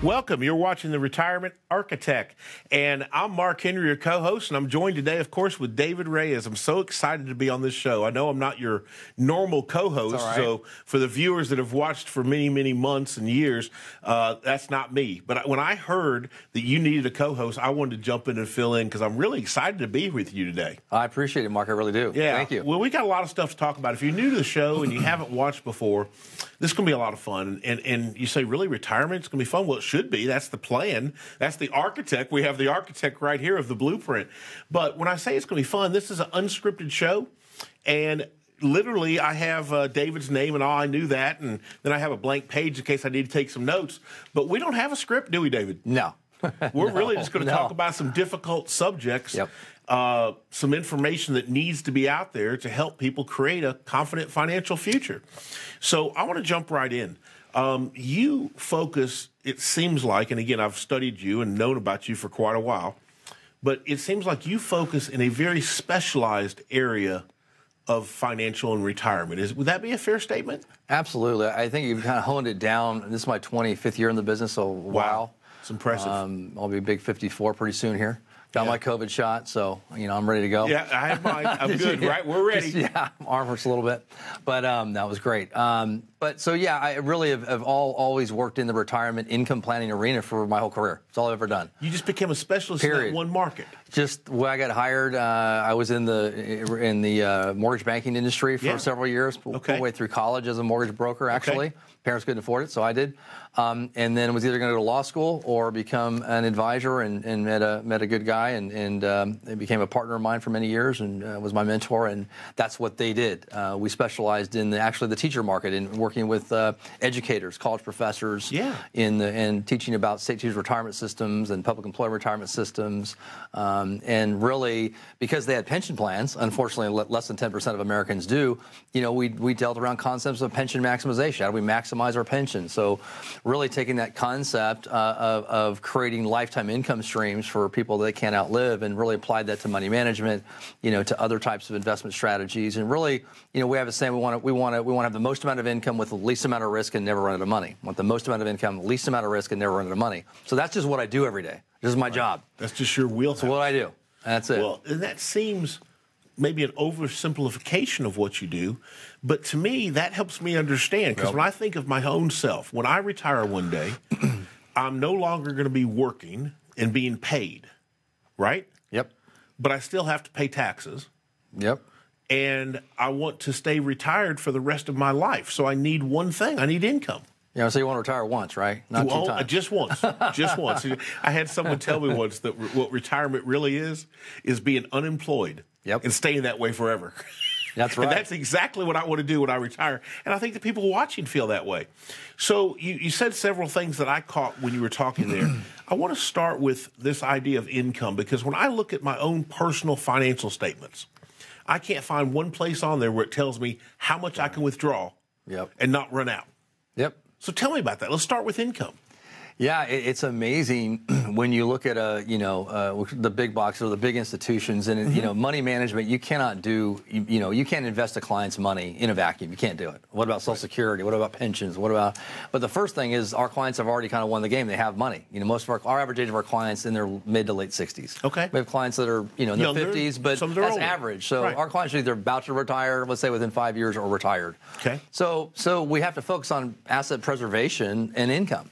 Welcome. You're watching The Retirement Architect, and I'm Mark Henry, your co-host, and I'm joined today, of course, with David Reyes. I'm so excited to be on this show. I know I'm not your normal co-host, right. So for the viewers that have watched for many, many months and years, that's not me. But when I heard that you needed a co-host, I wanted to jump in and fill in because I'm really excited to be with you today. I appreciate it, Mark. I really do. Yeah. Thank you. Well, we got a lot of stuff to talk about. If you're new to the show and you haven't watched before, this is going to be a lot of fun. And you say, really, retirement? It's going to be fun? Well, it should be. That's the plan. That's the architect. We have the architect right here of the blueprint. But when I say it's going to be fun, this is an unscripted show. And literally, I have David's name and all. I knew that. And then I have a blank page in case I need to take some notes. But we don't have a script, do we, David? No. We're really just going to talk about some difficult subjects. Yep. Some information that needs to be out there to help people create a confident financial future. So I want to jump right in. You focus, it seems like, and again, I've studied you and known about you for quite a while, but it seems like you focus in a very specialized area of financial and retirement. Would that be a fair statement? Absolutely. I think you've kind of honed it down. This is my 25th year in the business, so wow. It's impressive. I'll be big 54 pretty soon here. Got my COVID shot, so, I'm ready to go. Yeah, I have mine. I'm good, right? We're ready. Yeah, arm hurts a little bit, but that was great. I really have always worked in the retirement income planning arena for my whole career. It's all I've ever done. You just became a specialist in that one market. Just when I got hired, I was in the mortgage banking industry for several years, all the way through college as a mortgage broker, actually. Okay. Parents couldn't afford it, so I did. And then was either going to go to law school or become an advisor, and met a good guy, and became a partner of mine for many years, and was my mentor, and that's what they did. We specialized in the teacher market, in working with educators, college professors, and teaching about state teachers' retirement systems and public employee retirement systems, and really, because they had pension plans, unfortunately less than 10% of Americans do, we dealt around concepts of pension maximization. How do we maximize our pension? So really taking that concept of creating lifetime income streams for people that they can't outlive, and really applied that to money management, to other types of investment strategies. And really, we have a saying, we want to have the most amount of income with the least amount of risk and never run out of money. Want the most amount of income, least amount of risk, and never run out of money. So that's just what I do every day. This is my job. That's just your wheelhouse. That's what I do. That's it. Well, and that seems maybe an oversimplification of what you do, but to me, that helps me understand, because when I think of my own self, when I retire one day, I'm no longer going to be working and being paid, right? Yep. But I still have to pay taxes. Yep. And I want to stay retired for the rest of my life, so I need one thing. I need income. Yeah, so you want to retire once, right? Not two times. Just once. Just once. I had someone tell me once that what retirement really is being unemployed. Yep. And staying that way forever. That's right. And that's exactly what I want to do when I retire. And I think the people watching feel that way. So you said several things that I caught when you were talking there. I want to start with this idea of income, because when I look at my own personal financial statements, I can't find one place on there where it tells me how much I can withdraw and not run out. Yep. So tell me about that. Let's start with income. Yeah, it's amazing when you look at the big boxes or the big institutions, and money management. You cannot do you can't invest a client's money in a vacuum. You can't do it. What about Social Security? What about pensions? But the first thing is, our clients have already kind of won the game. They have money. Most of our average age of our clients in their mid to late 60s. Okay. We have clients that are in their 50s, but that's older. Average. So our clients are either about to retire, let's say within 5 years, or retired. Okay. So we have to focus on asset preservation and income.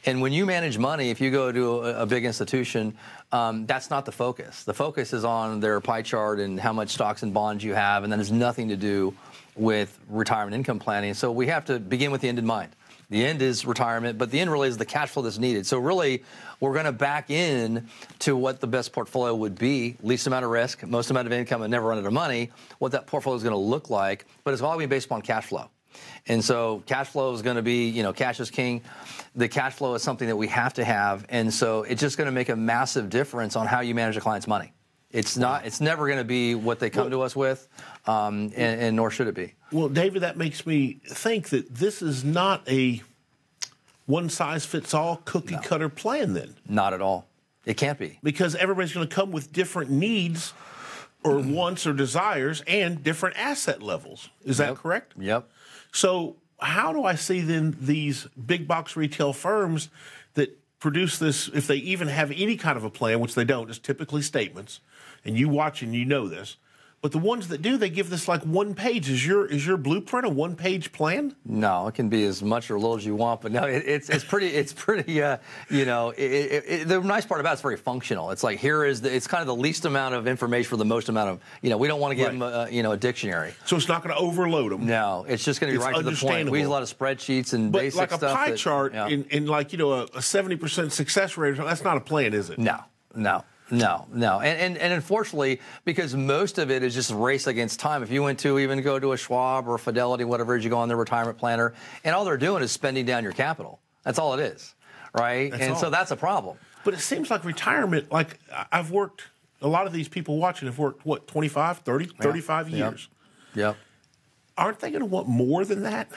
And when you manage money, if you go to a big institution, that's not the focus. The focus is on their pie chart and how much stocks and bonds you have, and that has nothing to do with retirement income planning. So we have to begin with the end in mind. The end is retirement, but the end really is the cash flow that's needed. So really, we're going to back in to what the best portfolio would be: least amount of risk, most amount of income, and never run out of money, what that portfolio is going to look like. But it's all going to be based upon cash flow. And so cash flow is going to be, cash is king. The cash flow is something that we have to have. And so it's just going to make a massive difference on how you manage a client's money. It's never going to be what they come to us with, and nor should it be. Well, David, that makes me think that this is not a one-size-fits-all cookie-cutter plan then. Not at all. It can't be. Because everybody's going to come with different needs or wants or desires and different asset levels. Is that correct? Yep. So how do I see then these big box retail firms that produce this, if they even have any kind of a plan, which they don't, it's typically statements, and you watch and you know this. But the ones that do, they give this like one page. Is your blueprint a one-page plan? No, it can be as much or little as you want, but no, it's pretty. The nice part about it's very functional. It's like it's kind of the least amount of information for the most amount of. We don't want to give them a dictionary. So it's not going to overload them. No, it's just going to be right to the point. We use a lot of spreadsheets and basic like stuff. Like a pie chart in like a 70% success rate. That's not a plan, is it? No. And unfortunately, because most of it is just a race against time. If you go to a Schwab or a Fidelity, whatever it is, you go on their retirement planner, and all they're doing is spending down your capital. That's all it is, right? So that's a problem. But it seems like retirement, like I've worked, a lot of these people watching have worked, 25, 30, 35 years. Yep. Aren't they going to want more than that?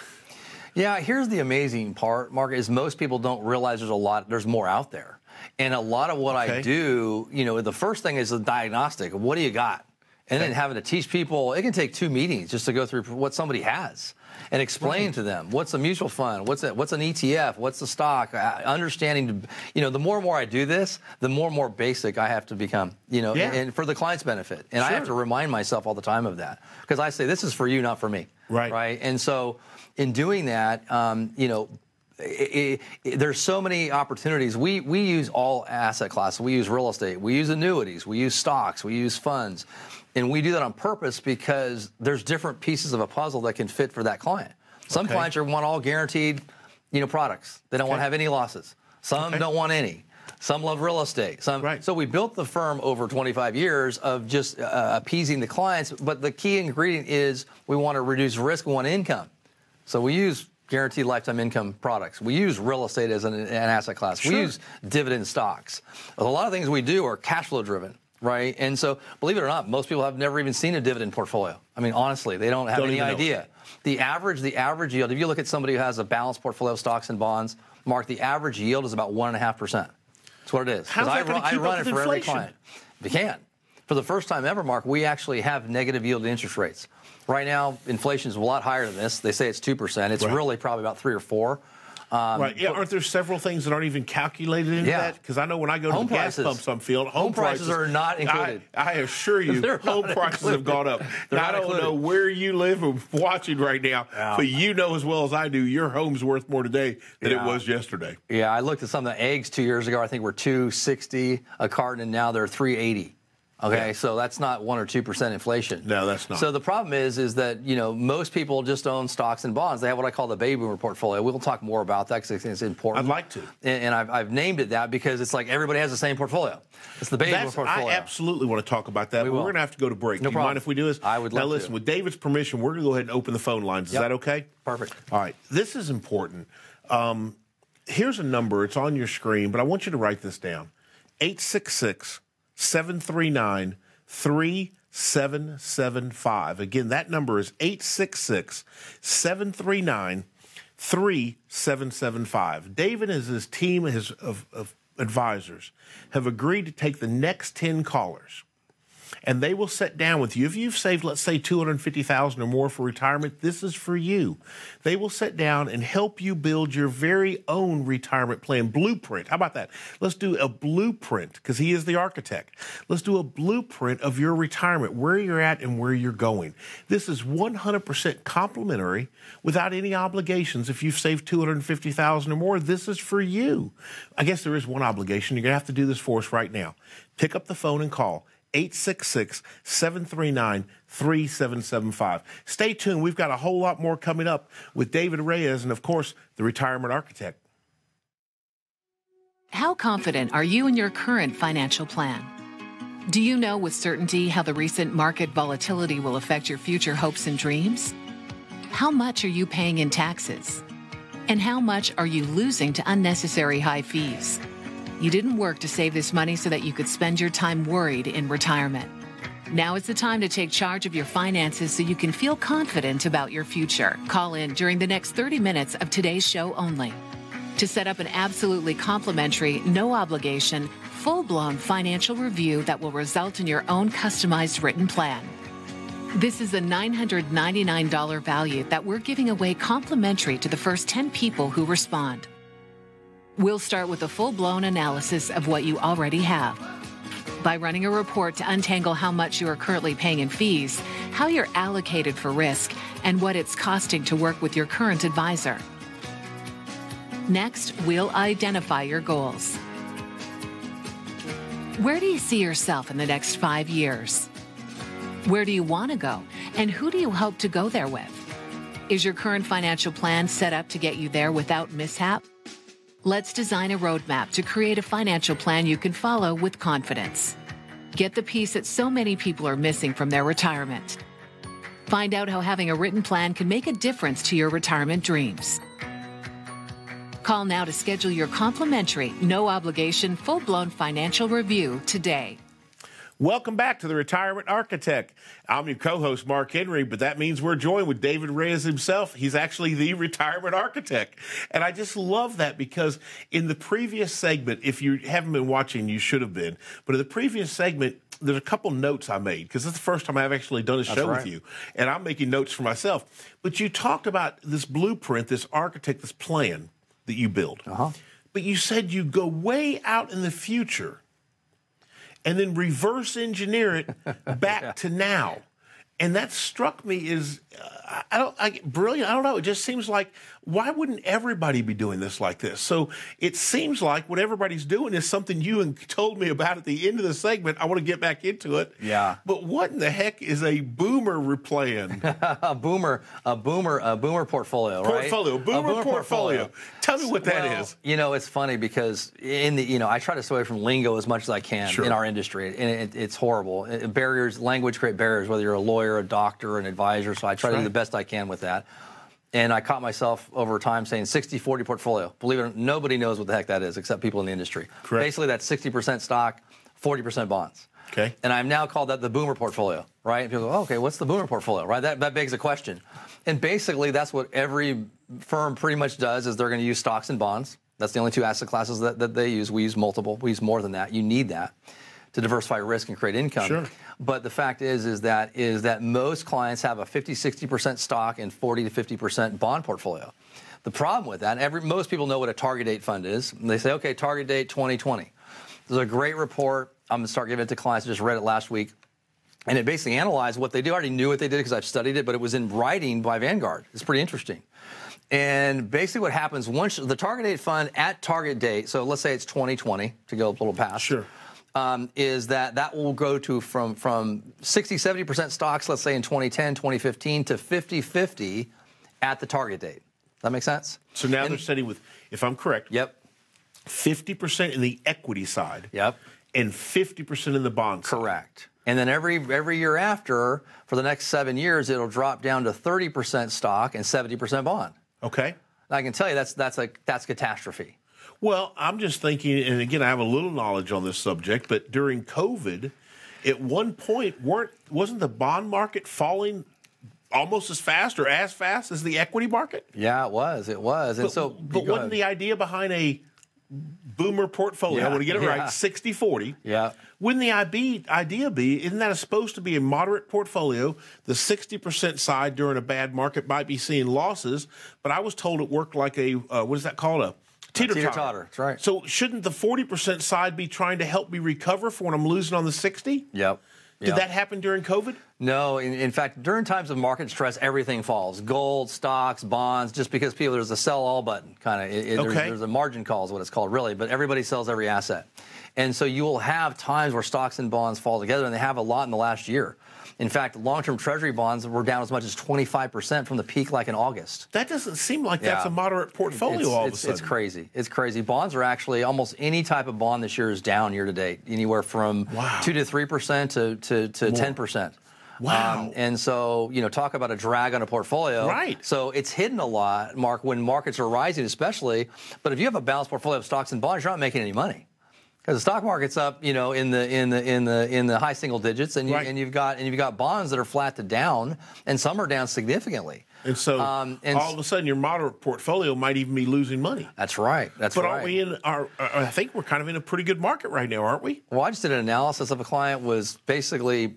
Yeah, here's the amazing part, Mark, is most people don't realize there's more out there. And a lot of what I do, the first thing is the diagnostic. What do you got? And then having to teach people, it can take 2 meetings just to go through what somebody has and explain to them what's a mutual fund, what's an ETF, what's the stock, understanding, the more and more I do this, the more and more basic I have to become, and for the client's benefit. And I have to remind myself all the time of that because I say, this is for you, not for me. Right. And so in doing that, there's so many opportunities. We use all asset classes. We use real estate. We use annuities. We use stocks. We use funds. And we do that on purpose because there's different pieces of a puzzle that can fit for that client. Some clients want all guaranteed, products. They don't want to have any losses. Some don't want any. Some love real estate. So we built the firm over 25 years of just appeasing the clients. But the key ingredient is we want to reduce risk. We want income. So we use guaranteed lifetime income products. We use real estate as an asset class. We use dividend stocks. A lot of things we do are cash flow driven, right? And so, believe it or not, most people have never even seen a dividend portfolio. I mean, honestly, they don't have any idea. The average yield, if you look at somebody who has a balanced portfolio of stocks and bonds, Mark, the average yield is about 1.5%. That's what it is. How's that going to keep up with inflation? Every client. If you can. For the first time ever, Mark, we actually have negative yield interest rates. Right now, inflation is a lot higher than this. They say it's 2%. It's really probably about 3 or 4. Aren't there several things that aren't even calculated into that? Because I know when I go to the gas pumps I'm filling, home prices are not included. I assure you, home prices have gone up. I don't know where you live or watching right now, but you know as well as I do, your home's worth more today than it was yesterday. Yeah, I looked at some of the eggs 2 years ago. I think were $2.60 a carton, and now they're $3.80. Okay, so that's not 1 or 2% inflation. No, that's not. So the problem is that most people just own stocks and bonds. They have what I call the baby boomer portfolio. We'll talk more about that because it's important. I'd like to. And I've named it that because it's like everybody has the same portfolio. It's the baby boomer portfolio. I absolutely want to talk about that. We're going to have to go to break. No Do you mind if we do this? I would love to. Now listen, with David's permission, we're going to go ahead and open the phone lines. Is that okay? Perfect. All right. This is important. Here's a number. It's on your screen, but I want you to write this down. 866-739-3775. Again, that number is 866-739-3775. David and his team of advisors have agreed to take the next 10 callers, and they will sit down with you. If you've saved, let's say, $250,000 or more for retirement, this is for you. They will sit down and help you build your very own retirement plan blueprint. How about that? Let's do a blueprint, because he is the architect. Let's do a blueprint of your retirement, where you're at and where you're going. This is 100% complimentary, without any obligations. If you've saved $250,000 or more, this is for you. I guess there is one obligation. You're going to have to do this for us right now. Pick up the phone and call 866-739-3775. Stay tuned. We've got a whole lot more coming up with David Reyes and, of course, the retirement architect. How confident are you in your current financial plan? Do you know with certainty how the recent market volatility will affect your future hopes and dreams? How much are you paying in taxes? And how much are you losing to unnecessary high fees? You didn't work to save this money so that you could spend your time worried in retirement. Now is the time to take charge of your finances so you can feel confident about your future. Call in during the next 30 minutes of today's show only to set up an absolutely complimentary, no obligation, full-blown financial review that will result in your own customized written plan. This is a $999 value that we're giving away complimentary to the first 10 people who respond. We'll start with a full-blown analysis of what you already have. By running a report to untangle how much you are currently paying in fees, how you're allocated for risk, and what it's costing to work with your current advisor. Next, we'll identify your goals. Where do you see yourself in the next 5 years? Where do you want to go, and who do you hope to go there with? Is your current financial plan set up to get you there without mishap? Let's design a roadmap to create a financial plan you can follow with confidence. Get the piece that so many people are missing from their retirement. Find out how having a written plan can make a difference to your retirement dreams. Call now to schedule your complimentary, no-obligation, full-blown financial review today. Welcome back to the Retirement Architect. I'm your co-host, Mark Henry, but that means we're joined with David Reyes himself. He's actually the Retirement Architect. And I just love that because in the previous segment, if you haven't been watching, you should have been. But in the previous segment, there's a couple notes I made because it's the first time I've actually done a show with you. And I'm making notes for myself. But you talked about this blueprint, this architect, this plan that you build. But you said you go way out in the future and then reverse engineer it back to now. And that struck me as brilliant. I don't know. It just seems like, why wouldn't everybody be doing this like this? So it seems like what everybody's doing is something you told me about at the end of the segment. I want to get back into it. Yeah. But what in the heck is a boomer plan? a boomer portfolio, right? Boomer portfolio. Tell me what that is. You know, it's funny because I try to stay away from lingo as much as I can in our industry, and it's horrible. Barriers, language create barriers, whether you're a lawyer, a doctor, an advisor. So I try to do the best I can with that. And I caught myself over time saying 60-40 portfolio. Believe it or not, nobody knows what the heck that is except people in the industry. Correct. Basically, that's 60% stock, 40% bonds. Okay. And I've now called that the boomer portfolio, right? And people go, okay, what's the boomer portfolio, right? That begs a question. And basically, that's what every firm pretty much does is they're going to use stocks and bonds. That's the only two asset classes that they use. We use multiple. We use more than that. You need that to diversify risk and create income. Sure. But the fact is that most clients have a 50-60% stock and 40 to 50% bond portfolio. The problem with that, most people know what a target date fund is. And they say, okay, target date 2020. There's a great report. I'm going to start giving it to clients. I just read it last week. And it basically analyzed what they do. I already knew what they did because I've studied it, but it was in writing by Vanguard. It's pretty interesting. And basically what happens once the target date fund at target date, so let's say it's 2020 to go a little past. Sure. Is that will go to from 60-70% stocks, let's say in 2010, 2015, to 50-50 at the target date. Does that make sense? So now they're setting with, if I'm correct, 50% in the equity side, and 50% in the bond side. Correct. And then every year after, for the next 7 years, it'll drop down to 30% stock and 70% bond. Okay. I can tell you that's catastrophe. Well, I'm just thinking, and again, I have a little knowledge on this subject, but during COVID, at one point, wasn't the bond market falling almost as fast as the equity market? Yeah, it was. And but wasn't the idea behind a boomer portfolio, I want to get it right, 60-40. Yeah. Wouldn't the idea be, isn't that supposed to be a moderate portfolio? The 60% side during a bad market might be seeing losses, but I was told it worked like a, what is that called? A teeter-totter. That's right. So shouldn't the 40% side be trying to help me recover for when I'm losing on the 60? Yep. Did that happen during COVID? No. In fact, during times of market stress, everything falls. Gold, stocks, bonds, just because there's a sell-all button, kind of. There's a margin call is what it's called, really, but everybody sells every asset. And so you will have times where stocks and bonds fall together, and they have a lot in the last year. In fact, long-term Treasury bonds were down as much as 25% from the peak, like in August. That doesn't seem like that's a moderate portfolio all of a sudden. It's crazy. It's crazy. Bonds are actually, almost any type of bond this year is down year to date, anywhere from 2 to 3% to 10%. Wow. And so, talk about a drag on a portfolio. Right. So it's hidden a lot, Mark, when markets are rising especially. But if you have a balanced portfolio of stocks and bonds, you're not making any money. Because the stock market's up, in the high single digits, and you've got bonds that are flat to down, and some are down significantly. And so all of a sudden, your moderate portfolio might even be losing money. That's right. But aren't we I think we're kind of in a pretty good market right now, aren't we? Well, I just did an analysis of a client was basically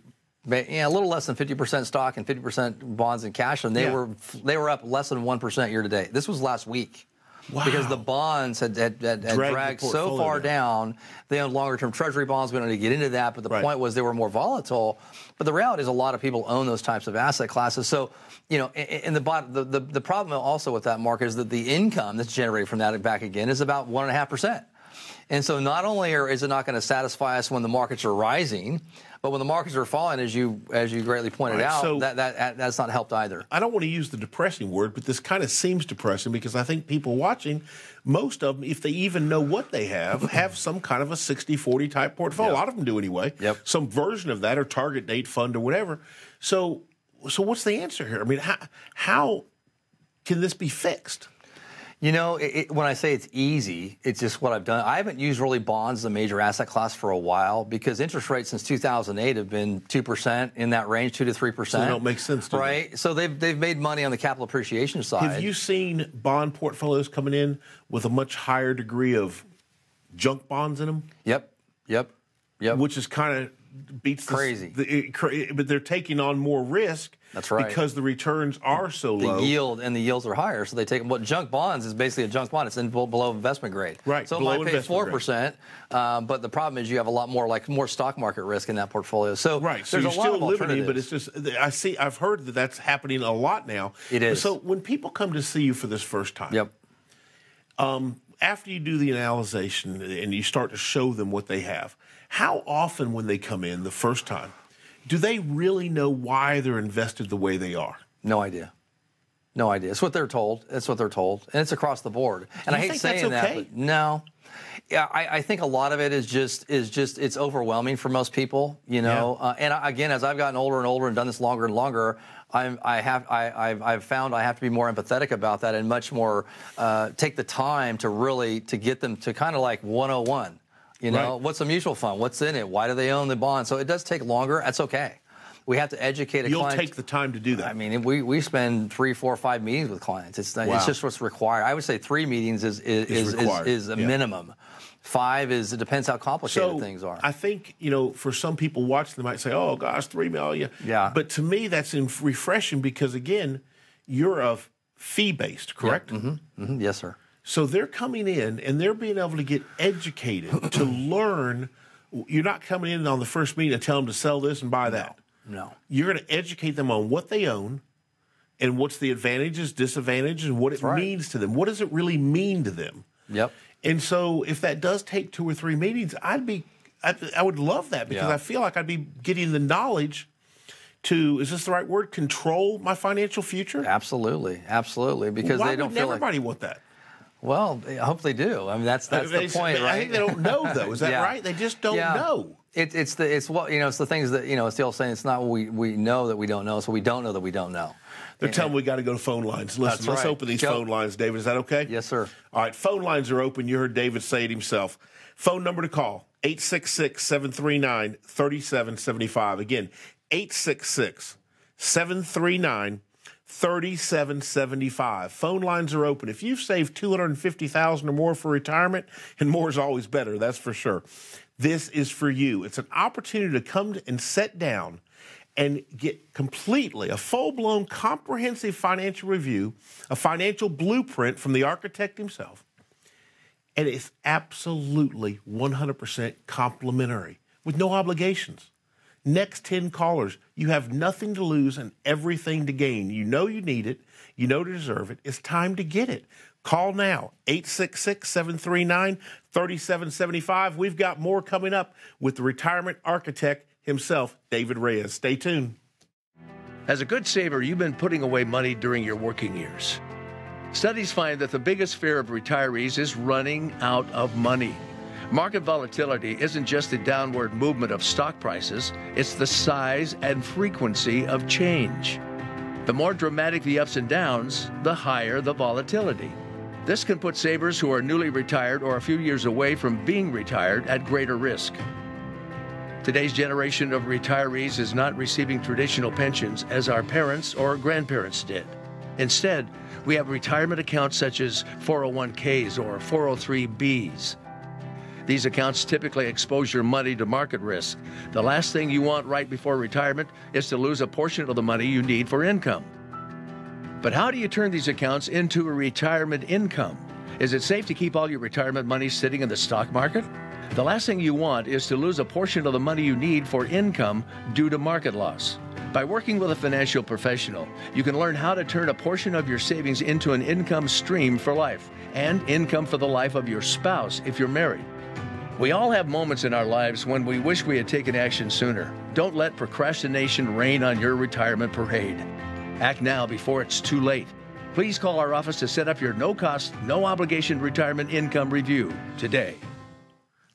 a little less than 50% stock and 50% bonds and cash, and they were up less than 1% year to date. This was last week. Wow. Because the bonds had dragged so far down. They owned longer-term Treasury bonds. We don't need to get into that, but the point was they were more volatile. But the reality is a lot of people own those types of asset classes. So, you know, and the problem also with that, Mark, is that the income that's generated from that back again is about 1.5%. And so not only is it not going to satisfy us when the markets are rising, but when the markets are falling, as you greatly pointed out, so that's not helped either. I don't want to use the depressing word, but this kind of seems depressing because I think people watching, most of them, if they even know what they have some kind of a 60-40 type portfolio. A lot of them do anyway. Some version of that or target date fund or whatever. So what's the answer here? I mean, how can this be fixed? You know, when I say it's easy, it's just what I've done. I haven't used really bonds as a major asset class for a while because interest rates since 2008 have been 2% in that range, 2 to 3%. So they don't make sense, do right? They? So they've made money on the capital appreciation side. Have you seen bond portfolios coming in with a much higher degree of junk bonds in them? Yep. Which is kind of beats crazy. But they're taking on more risk. That's right. Because the returns are so low. The yields are higher, so they take them. Well, junk bonds is basically a junk bond. It's below investment grade. Right. So it might pay 4%, but the problem is you have a lot more stock market risk in that portfolio. So So you're still limiting, but it's just I've heard that that's happening a lot now. It is. So when people come to see you for this first time, after you do the analysis and you start to show them what they have, how often when they come in the first time, do they really know why they're invested the way they are? No idea. It's what they're told. And it's across the board. And I hate saying that, but no. Yeah, I think a lot of it is just it's overwhelming for most people, you know. And again, as I've gotten older and older and done this longer and longer, I've found I have to be more empathetic about that and much more take the time to really to get them to kind of like 101. You know, what's a mutual fund? What's in it? Why do they own the bond? So it does take longer. That's okay. We have to educate a client. You'll take the time to do that. I mean, we spend 3, 4, 5 meetings with clients. It's just what's required. I would say 3 meetings is a minimum. 5 is, it depends how complicated things are. I think, you know, for some people watching, they might say, oh, gosh, 3 million. Yeah. But to me, that's refreshing because, again, you're a fee-based, correct? Yes, sir. So they're coming in and they're being able to get educated to learn. You're not coming in on the first meeting and tell them to sell this and buy that. No. You're going to educate them on what they own and what's the advantages, disadvantages, and what it means to them. What does it really mean to them? Yep. And so if that does take 2 or 3 meetings, I would love that because I feel like I'd be getting the knowledge to, is this the right word, control my financial future? Absolutely. Because Why they don't would feel everybody want that? Well, I hope they do. I mean, that's the point, right? I think they don't know, though. Is that right? They just don't know. It's the things that, you know, it's the old saying, it's not what we know that we don't know, so we don't know that we don't know. They're telling me we got to go to phone lines. Listen, let's open these phone lines, David. Is that okay? Yes, sir. All right, phone lines are open. You heard David say it himself. Phone number to call, 866-739-3775. Again, 866-739-3775. 3775. Phone lines are open. If you've saved $250,000 or more for retirement, and more is always better, that's for sure. This is for you. It's an opportunity to come and sit down and get completely a full-blown comprehensive financial review, a financial blueprint from the architect himself. And it's absolutely 100% complimentary with no obligations. Next 10 callers, you have nothing to lose and everything to gain. You know you need it. You know to deserve it. It's time to get it. Call now, 866-739-3775. We've got more coming up with the retirement architect himself, David Reyes. Stay tuned. As a good saver, you've been putting away money during your working years. Studies find that the biggest fear of retirees is running out of money. Market volatility isn't just the downward movement of stock prices, it's the size and frequency of change. The more dramatic the ups and downs, the higher the volatility. This can put savers who are newly retired or a few years away from being retired at greater risk. Today's generation of retirees is not receiving traditional pensions as our parents or grandparents did. Instead, we have retirement accounts such as 401ks or 403bs. These accounts typically expose your money to market risk. The last thing you want right before retirement is to lose a portion of the money you need for income. But how do you turn these accounts into a retirement income? Is it safe to keep all your retirement money sitting in the stock market? The last thing you want is to lose a portion of the money you need for income due to market loss. By working with a financial professional, you can learn how to turn a portion of your savings into an income stream for life and income for the life of your spouse if you're married. We all have moments in our lives when we wish we had taken action sooner. Don't let procrastination reign on your retirement parade. Act now before it's too late. Please call our office to set up your no-cost, no-obligation retirement income review today.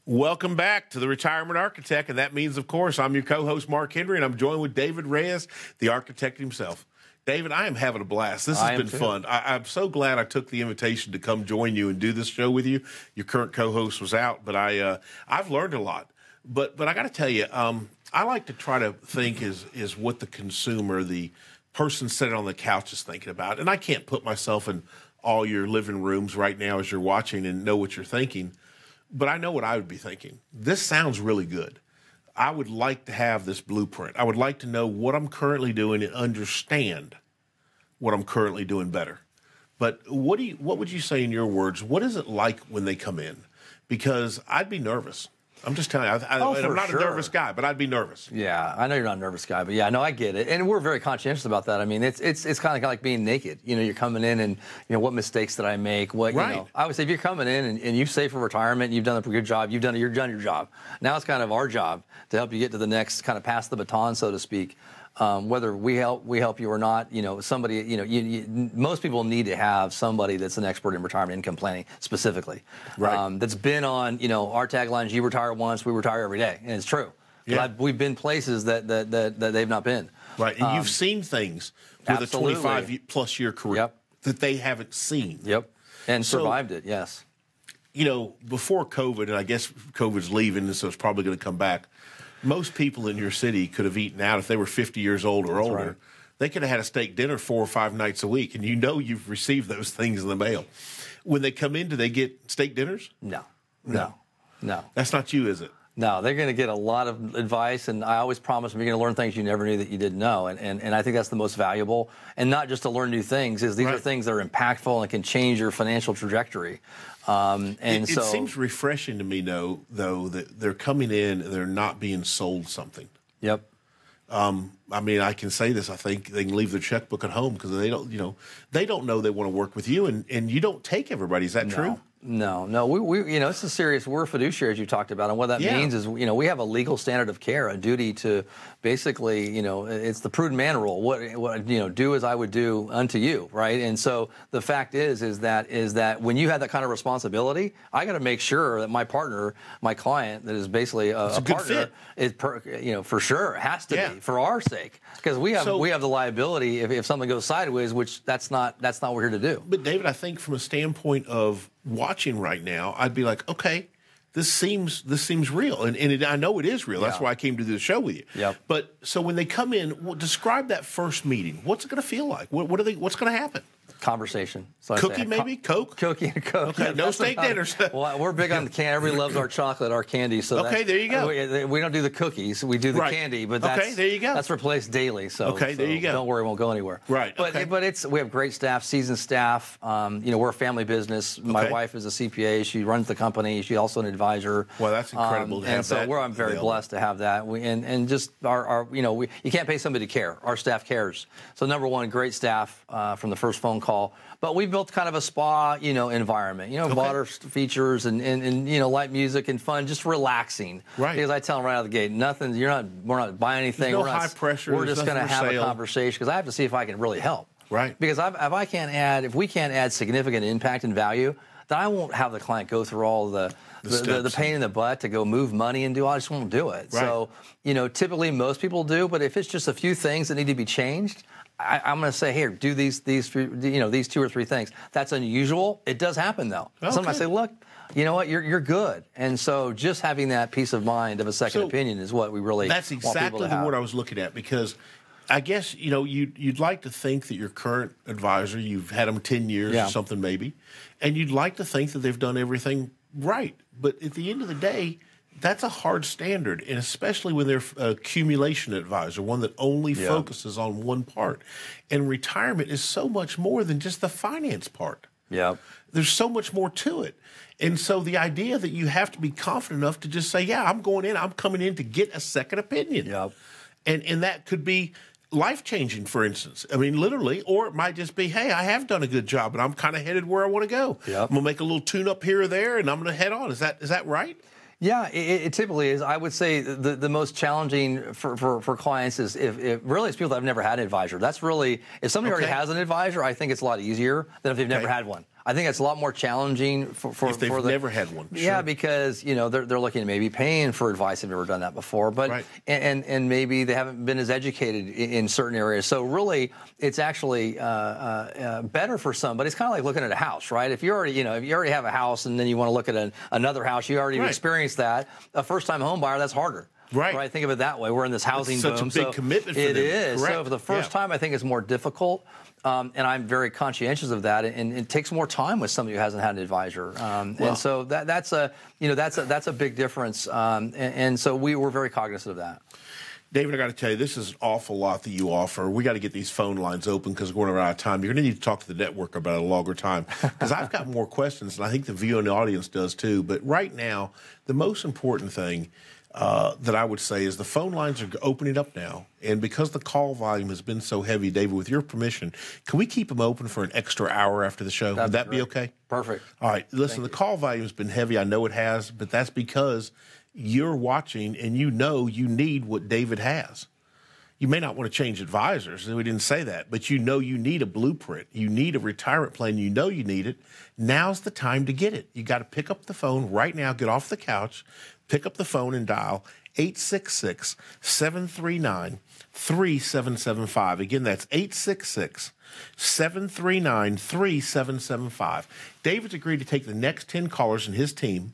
Welcome back to the Retirement Architect, and that means, of course, I'm your co-host, Mark Henry, and I'm joined with David Reyes, the architect himself. David, I am having a blast. This has been fun. I'm so glad I took the invitation to come join you and do this show with you. Your current co-host was out, but I've learned a lot. But I got to tell you, I like to try to think is what the consumer, the person sitting on the couch is thinking about. And I can't put myself in all your living rooms right now as you're watching and know what you're thinking. But I know what I would be thinking. This sounds really good. I would like to have this blueprint. I would like to know what I'm currently doing and understand what I'm currently doing better. But what would you say in your words? What is it like when they come in? Because I'd be nervous. I'm just telling you, I'm not a nervous guy, but I'd be nervous. Yeah, I know you're not a nervous guy, but yeah, no, I get it. And we're very conscientious about that. I mean, it's kind of like being naked. You know, you're coming in and, you know, what mistakes did I make? What, right. You know, I would say if you're coming in and you've saved for retirement, and you've done a good job, you've done your job. Now it's kind of our job to help you get to the next, kind of pass the baton, so to speak. Whether we help you or not, you know, somebody, you know, most people need to have somebody that's an expert in retirement income planning specifically, right? That's been on, you know, our tagline is "You retire once, we retire every day," and it's true. Yeah. We've been places that they've not been. Right, and you've seen things with absolutely. a 25+ year career that they haven't seen. Yep, and survived it. Yes. You know, before COVID, and I guess COVID's leaving, and so it's probably going to come back. Most people in your city could have eaten out if they were 50 years old or older. Right. They could have had a steak dinner 4 or 5 nights a week, and you know you've received those things in the mail. When they come in, do they get steak dinners? No. That's not you, is it? No, they're going to get a lot of advice, and I always promise them you're going to learn things you never knew that you didn't know, and I think that's the most valuable. And not just to learn new things, is these are things that are impactful and can change your financial trajectory. It seems refreshing to me, though, that they're coming in and they're not being sold something. Yep. I mean, I can say this. I think they can leave their checkbook at home because they don't know they want to work with you, and you don't take everybody. Is that true? No. We you know, it's a serious. We're fiduciaries, you talked about, and what that means is, you know, we have a legal standard of care, a duty to basically, you know, it's the prudent man rule. What you know, do as I would do unto you, right? And so the fact is that when you have that kind of responsibility, I got to make sure that my partner, my client, that is basically a partner, is you know, for sure has to be for our sake, because we have the liability if something goes sideways, which that's not what we're here to do. But David, I think from a standpoint of watching right now, I'd be like, okay, this seems real, and I know it is real. That's why I came to do the show with you. Yep. But so when they come in, describe that first meeting. What's it going to feel like? What's going to happen? Conversation. So cookie, maybe? Coke? Cookie and Coke. Okay, no steak dinners. Well, we're big on the candy. Everybody loves our chocolate, our candy. So okay, there you go. We don't do the cookies. We do the candy. But that's, there you go. That's replaced daily. So there you go. Don't worry, it won't go anywhere. Right. But we have great staff, seasoned staff. You know, we're a family business. My wife is a CPA. She runs the company. She's also an advisor. Well, that's incredible to have and so that. I'm very blessed to have that. And just our you know, you can't pay somebody to care. Our staff cares. So number one, great staff from the first phone call. But we built kind of a spa, you know, environment. You know, water features and you know, light music and fun, just relaxing. Right. Because I tell them right out of the gate, we're not buying anything. There's no high pressure. We're just going to have a conversation because I have to see if I can really help. Right. Because if we can't add significant impact and value, then I won't have the client go through all the pain in the butt to go move money and do. I just won't do it. Right. So, you know, typically most people do, but if it's just a few things that need to be changed, I'm going to say, here, do these 2 or 3 things. That's unusual. It does happen, though. Sometimes I say, look, you know what, you're good. And so just having that peace of mind of a second opinion is what we really want people to have. That's exactly the word I was looking at, because I guess, you know, you'd like to think that your current advisor, you've had them 10 years or something maybe, and you'd like to think that they've done everything right. But at the end of the day, that's a hard standard, and especially when they're an accumulation advisor, one that only focuses on one part. And retirement is so much more than just the finance part. Yep. There's so much more to it. And so the idea that you have to be confident enough to just say, yeah, I'm coming in to get a second opinion. Yep. And that could be life-changing, for instance. I mean, literally, or it might just be, hey, I have done a good job, and I'm kind of headed where I want to go. Yep. I'm going to make a little tune-up here or there, and I'm going to head on. Is that right? Yeah, it typically is. I would say the most challenging for clients is if really it's people that have never had an advisor. That's really, if somebody already has an advisor, I think it's a lot easier than if they've never had one. I think it's a lot more challenging for if they've never had one. Yeah, sure. Because they're looking at maybe paying for advice. They've never done that before, but and maybe they haven't been as educated in certain areas. So really, it's actually better for somebody. It's kind of like looking at a house, right? If you already if you already have a house and then you want to look at another house, you already experienced that. A first-time home buyer, that's harder. Right. Think of it that way. We're in this housing boom. It's such a big commitment for them. It is. Correct. So for the first time, I think it's more difficult. And I'm very conscientious of that, and it takes more time with somebody who hasn't had an advisor, and so that's a big difference, and so we were very cognizant of that. David, I got to tell you, this is an awful lot that you offer. We got to get these phone lines open because we're running out of time. You're going to need to talk to the network about a longer time because I've got more questions, and I think the viewing audience does too. But right now, the most important thing that I would say is the phone lines are opening up now. And because the call volume has been so heavy, David, with your permission, can we keep them open for an extra hour after the show? Would that be okay? Perfect. All right. Listen, the call volume has been heavy. I know it has, but that's because you're watching and you need what David has. You may not want to change advisors. We didn't say that, but you need a blueprint. You need a retirement plan. You need it. Now's the time to get it. You got to pick up the phone right now, get off the couch, pick up the phone and dial 866-739-3775. Again, that's 866-739-3775. David's agreed to take the next 10 callers and his team.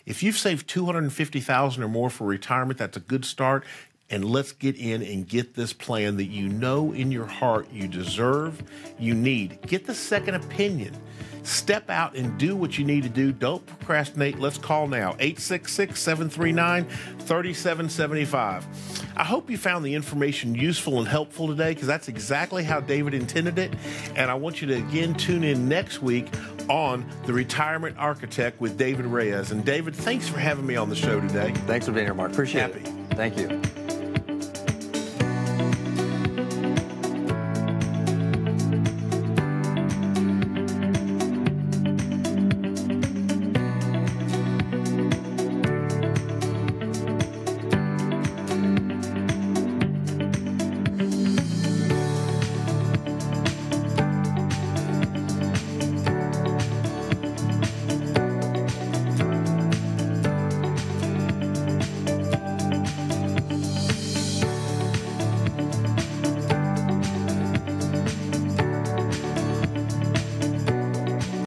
If you've saved $250,000 or more for retirement, that's a good start. And let's get in and get this plan that you know in your heart you deserve, you need. Get the second opinion. Step out and do what you need to do. Don't procrastinate. Let's call now, 866-739-3775. I hope you found the information useful and helpful today because that's exactly how David intended it. And I want you to, again, tune in next week on The Retirement Architect with David Reyes. And David, thanks for having me on the show today. Thanks for being here, Mark. Appreciate it. Happy. Thank you.